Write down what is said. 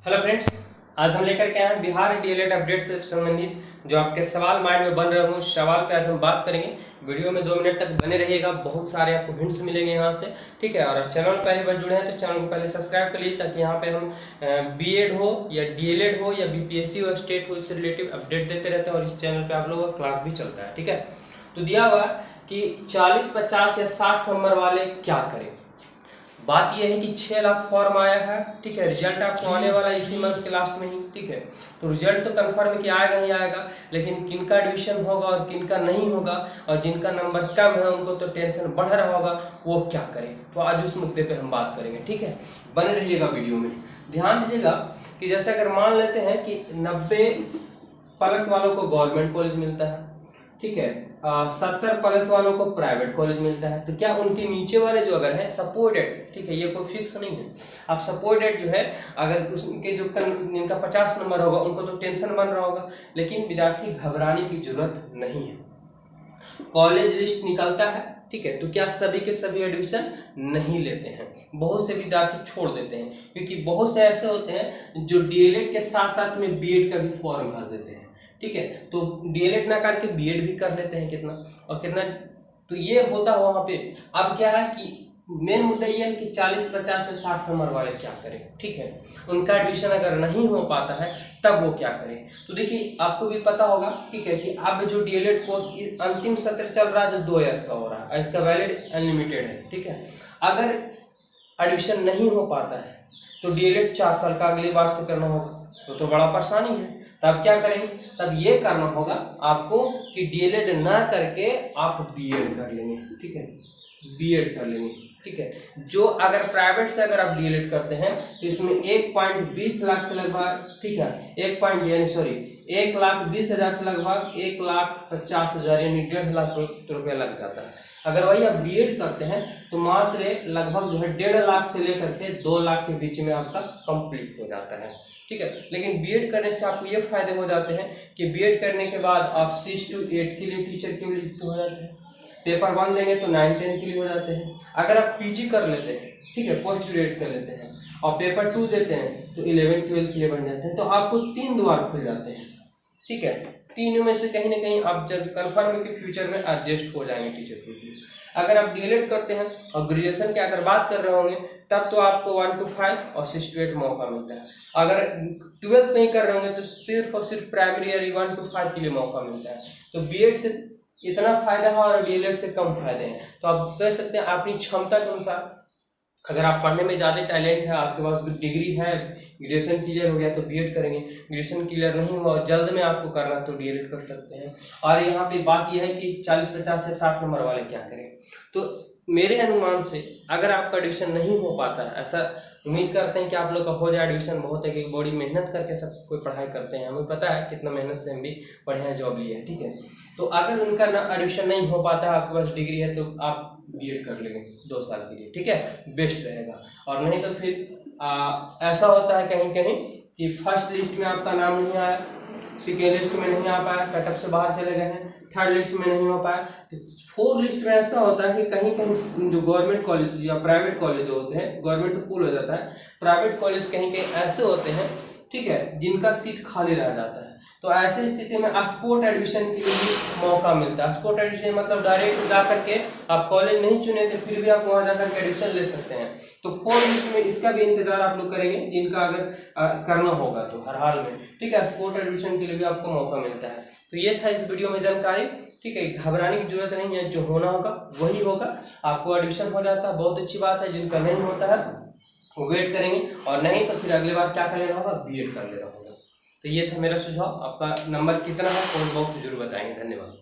Hello friends, आज हम लेकर के आए हैं बिहार डीएलएड अपडेट से संबंधित जो आपके सवाल माइंड में बन रहे होंगे उस सवाल पे आज हम बात करेंगे। वीडियो में 2 मिनट तक बने रहिएगा, बहुत सारे आपको हिंट्स मिलेंगे यहाँ से। ठीक है, और चैनल पहली बार जुड़े हैं तो चैनल को पहले सब्सक्राइब कर लीजिए ताकि यहाँ पे हम बीएड हो या डीएलएड हो या बीपीएससी हो, स्टेट हो, इससे रिलेटिव अपडेट देते रहते हैं और इस चैनल पर आप लोगों का क्लास भी चलता है। ठीक है, तो दिया हुआ कि 40, 50 या 60 नंबर वाले क्या करें। बात यह है कि 6 लाख फॉर्म आया है। ठीक है, रिजल्ट आपको आने वाला है इसी मंथ के लास्ट में ही। ठीक है, तो रिजल्ट तो कंफर्म कि आएगा ही आएगा, लेकिन किनका एडमिशन होगा और किनका नहीं होगा और जिनका नंबर कम है उनको तो टेंशन बढ़ रहा होगा, वो क्या करें। तो आज उस मुद्दे पे हम बात करेंगे। ठीक है, बने रहिएगा वीडियो में। ध्यान दीजिएगा कि जैसे अगर मान लेते हैं कि 90+ वालों को गवर्नमेंट कॉलेज मिलता है, ठीक है, 70+ वालों को प्राइवेट कॉलेज मिलता है, तो क्या उनके नीचे वाले जो अगर है सपोर्टेड, ठीक है, ये कोई फिक्स नहीं है। अब सपोर्टेड जो है अगर उनके जो जिनका 50 नंबर होगा उनको तो टेंशन बन रहा होगा, लेकिन विद्यार्थी घबराने की जरूरत नहीं है। कॉलेज लिस्ट निकलता है, ठीक है, तो क्या सभी के सभी एडमिशन नहीं लेते हैं, बहुत से विद्यार्थी छोड़ देते हैं, क्योंकि बहुत से ऐसे होते हैं जो डीएलएड के साथ साथ में बीएड का भी फॉर्म भर देते हैं। ठीक है, तो डीएलएड ना करके बीएड भी कर लेते हैं, कितना और कितना, तो ये होता है वहां पे। अब क्या है कि मेन मुद्दा ये है कि 40, 50 से 60 नंबर वाले क्या करें। ठीक है, उनका एडमिशन अगर नहीं हो पाता है तब वो क्या करें। तो देखिए, आपको भी पता होगा, ठीक है, कि अब जो डीएलएड कोर्स अंतिम सत्र चल रहा है जो 2 ईयर्स का हो रहा है, इसका वैलिड अनलिमिटेड है। ठीक है, अगर एडमिशन नहीं हो पाता है तो डीएलएड 4 साल का अगली बार से करना होगा, तो बड़ा परेशानी है। तब क्या करेंगे, तब ये करना होगा आपको कि डीएलएड ना करके आप बीएड कर लेंगे। ठीक है, बीएड कर लेंगे। ठीक है, जो अगर प्राइवेट से अगर आप डीएलएड करते हैं तो इसमें 1.20 लाख से लगभग, ठीक है, 1,20,000 से लगभग 1,50,000 यानी 1.5 लाख रुपया लग जाता है। अगर वही आप बीएड करते हैं तो मात्र लगभग जो है 1.5 लाख से लेकर के 2 लाख के बीच में आपका कंप्लीट हो जाता है। ठीक है, लेकिन बीएड करने से आपको ये फायदे हो जाते हैं कि बीएड करने के बाद आप 6 to 8 के लिए टीचर के लिए हो जाते हैं, पेपर 1 देंगे तो 9, 10 के लिए हो जाते हैं। अगर आप पीजी कर लेते हैं, ठीक है, पोस्ट ग्रेजुएट कर लेते हैं और पेपर 2 देते हैं तो 11, 12 के लिए बन जाते हैं, तो आपको 3 द्वार खुल जाते हैं। ठीक है, 3 में से कहीं ना कहीं आप जब कन्फर्म के फ्यूचर में एडजस्ट हो जाएंगे टीचर के लिए। अगर आप डीएलएड करते हैं और ग्रेजुएशन की अगर बात कर रहे होंगे तब तो आपको 1 to 5 और 6 to 8 मौका मिलता है। अगर 12th नहीं कर रहे होंगे तो सिर्फ और सिर्फ प्राइमरी ईयर 1 to 5 के लिए मौका मिलता है। तो बीएड से इतना फायदा है और डीएलएड से कम फायदे हैं। तो आप सोच सकते हैं अपनी क्षमता के अनुसार, अगर आप पढ़ने में ज़्यादा टैलेंट है, आपके पास डिग्री है, ग्रेजुएशन क्लियर हो गया तो बीएड करेंगे, ग्रेजुएशन क्लियर नहीं हुआ जल्द में आपको करना तो डीएलएड कर सकते हैं। और यहाँ पे बात यह है कि 40, 50 से 60 नंबर वाले क्या करें। तो मेरे अनुमान से अगर आपका एडमिशन नहीं हो पाता है, ऐसा उम्मीद करते हैं कि आप लोग का हो जाए एडमिशन, बहुत है कि बड़ी मेहनत करके सब कोई पढ़ाई करते हैं, हमें पता है कितना मेहनत से हम भी पढ़े हैं, जॉब लिए हैं। ठीक है, तो अगर उनका ना एडमिशन नहीं हो पाता है, आपके पास डिग्री है तो आप बीएड कर लेंगे 2 साल के लिए। ठीक है, बेस्ट रहेगा। और नहीं तो फिर ऐसा होता है कहीं कहीं कि फर्स्ट लिस्ट में आपका नाम नहीं आया, सेकेंड लिस्ट में नहीं आ पाया, कटअप से बाहर चले गए हैं, थर्ड लिस्ट में नहीं हो पाया, तो 4th लिस्ट में ऐसा होता है कि कहीं कहीं जो गवर्नमेंट कॉलेज या प्राइवेट कॉलेज होते हैं, गवर्नमेंट तो फुल हो जाता है, प्राइवेट कॉलेज कहीं कहीं ऐसे होते हैं, ठीक है, जिनका सीट खाली रह जाता है। तो ऐसी स्थिति में स्पोर्ट एडमिशन के लिए भी मौका मिलता है। स्पोर्ट एडमिशन मतलब डायरेक्ट जा करके आप कॉलेज नहीं चुने थे फिर भी आप वहां जाकर के एडमिशन ले सकते हैं। तो 4th लिस्ट में इसका भी इंतजार आप लोग करेंगे, जिनका अगर करना होगा तो हर हाल में। ठीक है, स्पोर्ट एडमिशन के लिए भी आपको मौका मिलता है। तो ये था इस वीडियो में जानकारी। ठीक है, घबराने की जरूरत नहीं है, जो होना होगा वही होगा। आपको एडमिशन हो जाता है, बहुत अच्छी बात है। जिनका नहीं होता है वो वेट करेंगे, और नहीं तो फिर अगली बार क्या कर लेना होगा, बीएड कर लेना होगा। तो ये था मेरा सुझाव। आपका नंबर कितना है कमेंट बॉक्स में जरूर बताएंगे। धन्यवाद।